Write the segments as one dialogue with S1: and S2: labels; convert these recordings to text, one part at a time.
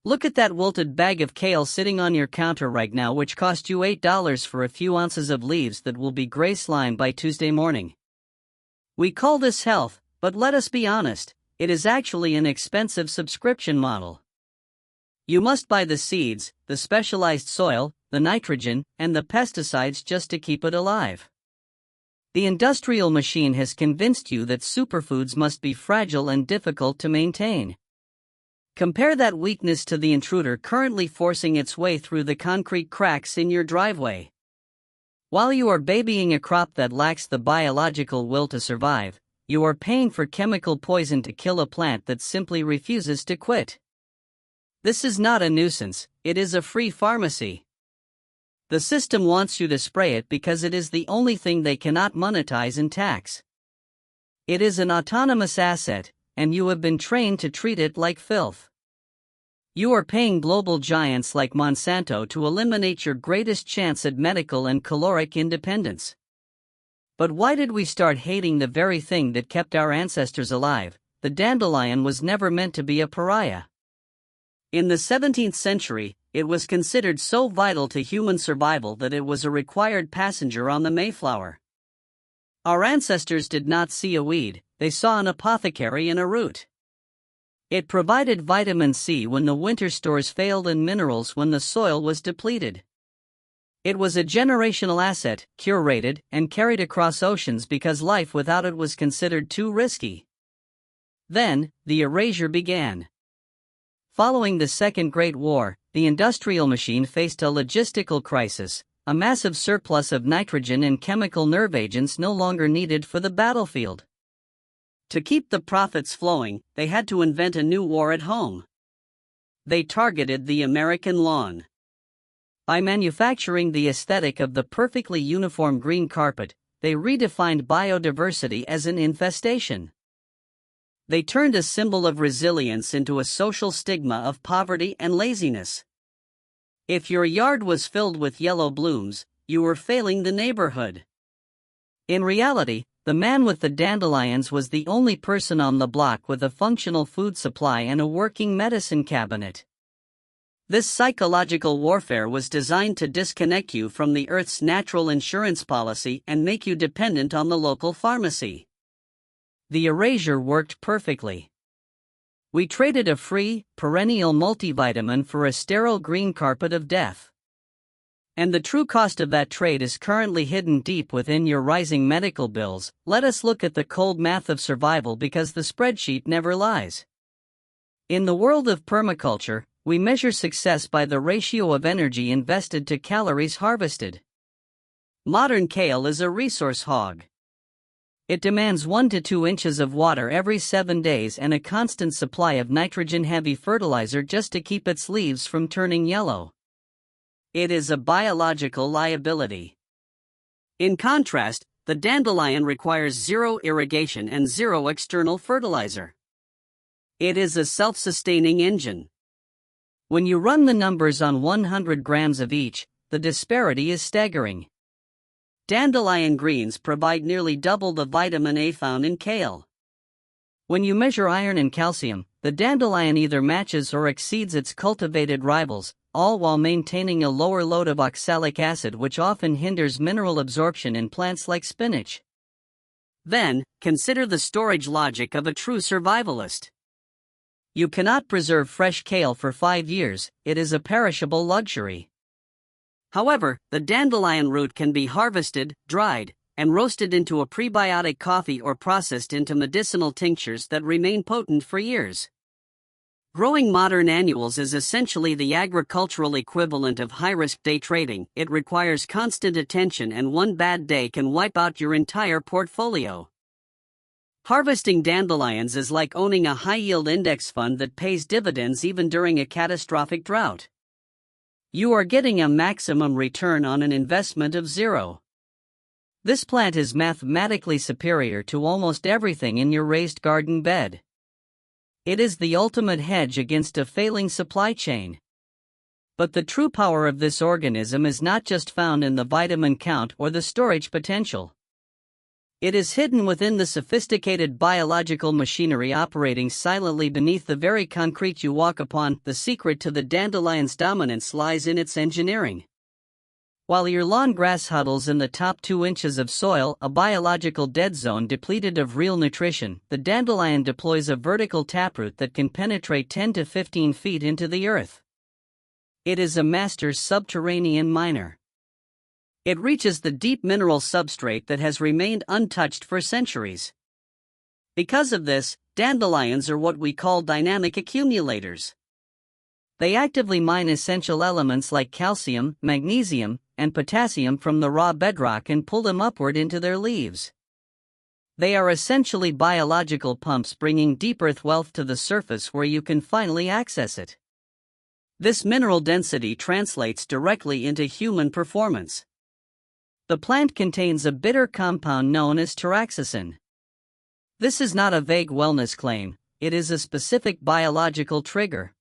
S1: Look at that wilted bag of kale sitting on your counter right now, which cost you $8 for a few ounces of leaves that will be gray slime by Tuesday morning. We call this health, but let us be honest, it is actually an expensive subscription model. You must buy the seeds, the specialized soil, the nitrogen, and the pesticides just to keep it alive. The industrial machine has convinced you that superfoods must be fragile and difficult to maintain. Compare that weakness to the intruder currently forcing its way through the concrete cracks in your driveway. While you are babying a crop that lacks the biological will to survive, you are paying for chemical poison to kill a plant that simply refuses to quit. This is not a nuisance, it is a free pharmacy. The system wants you to spray it because it is the only thing they cannot monetize and tax. It is an autonomous asset, and you have been trained to treat it like filth. You are paying global giants like Monsanto to eliminate your greatest chance at medical and caloric independence. But why did we start hating the very thing that kept our ancestors alive? The dandelion was never meant to be a pariah. In the 17th century, it was considered so vital to human survival that it was a required passenger on the Mayflower. Our ancestors did not see a weed, they saw an apothecary in a root. It provided vitamin C when the winter stores failed and minerals when the soil was depleted. It was a generational asset, curated and carried across oceans because life without it was considered too risky. Then, the erasure began. Following the Second Great War, the industrial machine faced a logistical crisis, a massive surplus of nitrogen and chemical nerve agents no longer needed for the battlefield. To keep the profits flowing, they had to invent a new war at home. They targeted the American lawn. By manufacturing the aesthetic of the perfectly uniform green carpet, they redefined biodiversity as an infestation. They turned a symbol of resilience into a social stigma of poverty and laziness. If your yard was filled with yellow blooms, you were failing the neighborhood. In reality, the man with the dandelions was the only person on the block with a functional food supply and a working medicine cabinet. This psychological warfare was designed to disconnect you from the Earth's natural insurance policy and make you dependent on the local pharmacy. The erasure worked perfectly. We traded a free, perennial multivitamin for a sterile green carpet of death. And the true cost of that trade is currently hidden deep within your rising medical bills. Let us look at the cold math of survival because the spreadsheet never lies. In the world of permaculture, we measure success by the ratio of energy invested to calories harvested. Modern kale is a resource hog. It demands 1 to 2 inches of water every 7 days and a constant supply of nitrogen-heavy fertilizer just to keep its leaves from turning yellow. It is a biological liability. In contrast, the dandelion requires zero irrigation and zero external fertilizer. It is a self-sustaining engine. When you run the numbers on 100 grams of each, the disparity is staggering. Dandelion greens provide nearly double the vitamin A found in kale. When you measure iron and calcium, the dandelion either matches or exceeds its cultivated rivals, all while maintaining a lower load of oxalic acid, which often hinders mineral absorption in plants like spinach. Then, consider the storage logic of a true survivalist. You cannot preserve fresh kale for 5 years, it is a perishable luxury. However, the dandelion root can be harvested, dried, and roasted into a prebiotic coffee or processed into medicinal tinctures that remain potent for years. Growing modern annuals is essentially the agricultural equivalent of high-risk day trading. It requires constant attention, and one bad day can wipe out your entire portfolio. Harvesting dandelions is like owning a high-yield index fund that pays dividends even during a catastrophic drought. You are getting a maximum return on an investment of zero. This plant is mathematically superior to almost everything in your raised garden bed. It is the ultimate hedge against a failing supply chain. But the true power of this organism is not just found in the vitamin count or the storage potential. It is hidden within the sophisticated biological machinery operating silently beneath the very concrete you walk upon. The secret to the dandelion's dominance lies in its engineering. While your lawn grass huddles in the top 2 inches of soil, a biological dead zone depleted of real nutrition, the dandelion deploys a vertical taproot that can penetrate 10 to 15 feet into the earth. It is a master subterranean miner. It reaches the deep mineral substrate that has remained untouched for centuries. Because of this, dandelions are what we call dynamic accumulators. They actively mine essential elements like calcium, magnesium, and potassium from the raw bedrock and pull them upward into their leaves. They are essentially biological pumps bringing deep earth wealth to the surface where you can finally access it. This mineral density translates directly into human performance. The plant contains a bitter compound known as taraxacin. This is not a vague wellness claim, it is a specific biological trigger.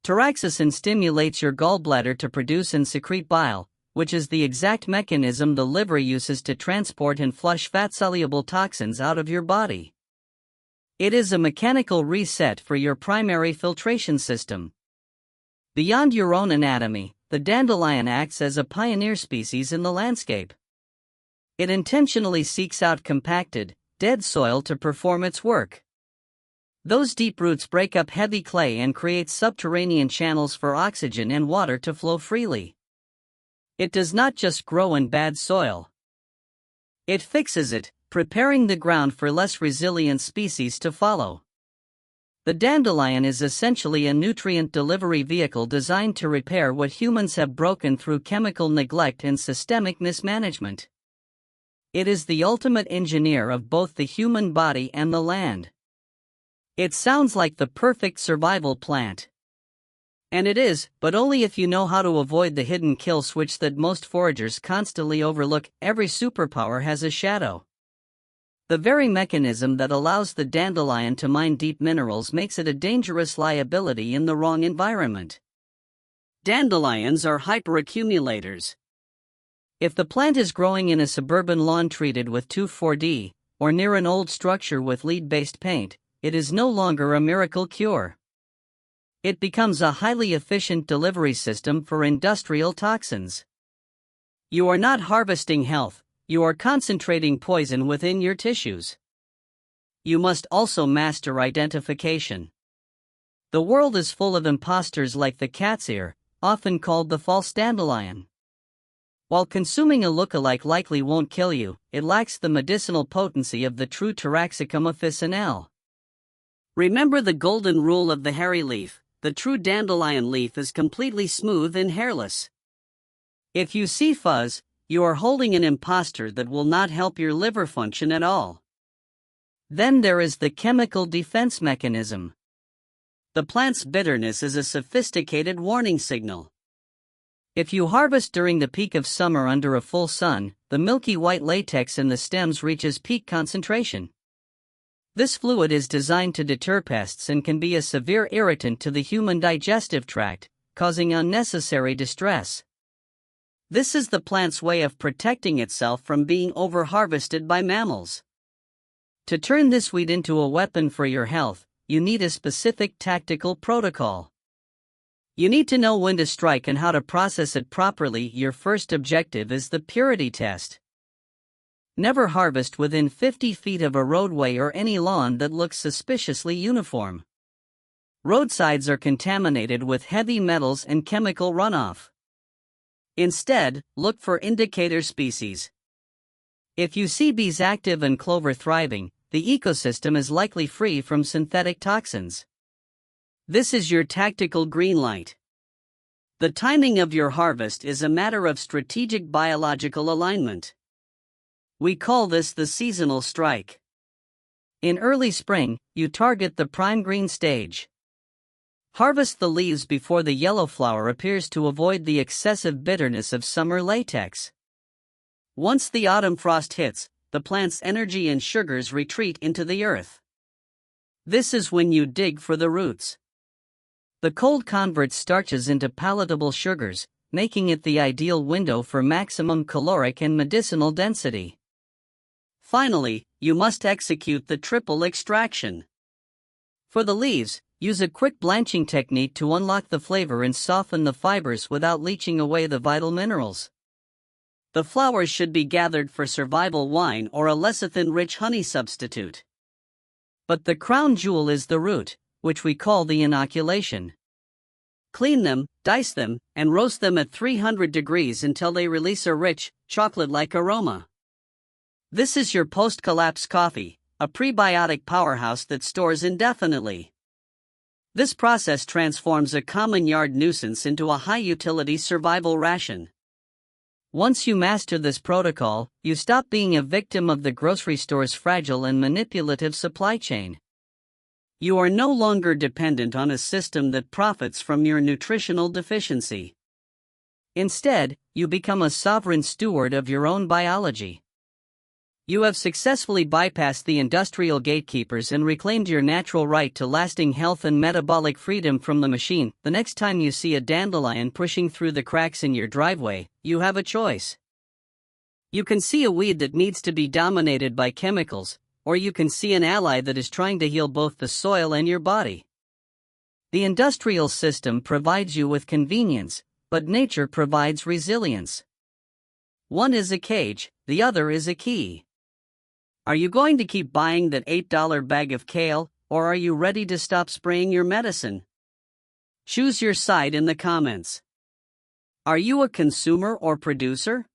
S1: Taraxacin stimulates your gallbladder to produce and secrete bile, which is the exact mechanism the liver uses to transport and flush fat-soluble toxins out of your body. It is a mechanical reset for your primary filtration system. Beyond your own anatomy, the dandelion acts as a pioneer species in the landscape. It intentionally seeks out compacted, dead soil to perform its work. Those deep roots break up heavy clay and create subterranean channels for oxygen and water to flow freely. It does not just grow in bad soil. It fixes it, preparing the ground for less resilient species to follow. The dandelion is essentially a nutrient delivery vehicle designed to repair what humans have broken through chemical neglect and systemic mismanagement. It is the ultimate engineer of both the human body and the land. It sounds like the perfect survival plant. And it is, but only if you know how to avoid the hidden kill switch that most foragers constantly overlook. Every superpower has a shadow. The very mechanism that allows the dandelion to mine deep minerals makes it a dangerous liability in the wrong environment. Dandelions are hyperaccumulators. If the plant is growing in a suburban lawn treated with 2,4-D, or near an old structure with lead-based paint, it is no longer a miracle cure. It becomes a highly efficient delivery system for industrial toxins. You are not harvesting health, you are concentrating poison within your tissues. You must also master identification. The world is full of imposters like the cat's ear, often called the false dandelion. While consuming a look-alike likely won't kill you, it lacks the medicinal potency of the true Taraxacum officinale. Remember the golden rule of the hairy leaf: the true dandelion leaf is completely smooth and hairless. If you see fuzz, you are holding an imposter that will not help your liver function at all. Then there is the chemical defense mechanism. The plant's bitterness is a sophisticated warning signal. If you harvest during the peak of summer under a full sun, the milky white latex in the stems reaches peak concentration. This fluid is designed to deter pests and can be a severe irritant to the human digestive tract, causing unnecessary distress. This is the plant's way of protecting itself from being over-harvested by mammals. To turn this weed into a weapon for your health, you need a specific tactical protocol. You need to know when to strike and how to process it properly. Your first objective is the purity test. Never harvest within 50 feet of a roadway or any lawn that looks suspiciously uniform. Roadsides are contaminated with heavy metals and chemical runoff. Instead, look for indicator species. If you see bees active and clover thriving, the ecosystem is likely free from synthetic toxins. This is your tactical green light. The timing of your harvest is a matter of strategic biological alignment. We call this the seasonal strike. In early spring, you target the prime green stage. Harvest the leaves before the yellow flower appears to avoid the excessive bitterness of summer latex. Once the autumn frost hits, the plant's energy and sugars retreat into the earth. This is when you dig for the roots. The cold converts starches into palatable sugars, making it the ideal window for maximum caloric and medicinal density. Finally, you must execute the triple extraction. For the leaves, use a quick blanching technique to unlock the flavor and soften the fibers without leaching away the vital minerals. The flowers should be gathered for survival wine or a lecithin-rich honey substitute. But the crown jewel is the root, which we call the inoculation. Clean them, dice them, and roast them at 300 degrees until they release a rich, chocolate-like aroma. This is your post-collapse coffee, a prebiotic powerhouse that stores indefinitely. This process transforms a common yard nuisance into a high-utility survival ration. Once you master this protocol, you stop being a victim of the grocery store's fragile and manipulative supply chain. You are no longer dependent on a system that profits from your nutritional deficiency. Instead, you become a sovereign steward of your own biology. You have successfully bypassed the industrial gatekeepers and reclaimed your natural right to lasting health and metabolic freedom from the machine. The next time you see a dandelion pushing through the cracks in your driveway, you have a choice. You can see a weed that needs to be dominated by chemicals, or you can see an ally that is trying to heal both the soil and your body. The industrial system provides you with convenience, but nature provides resilience. One is a cage, the other is a key. Are you going to keep buying that $8 bag of kale, or are you ready to stop spraying your medicine? Choose your side in the comments. Are you a consumer or producer?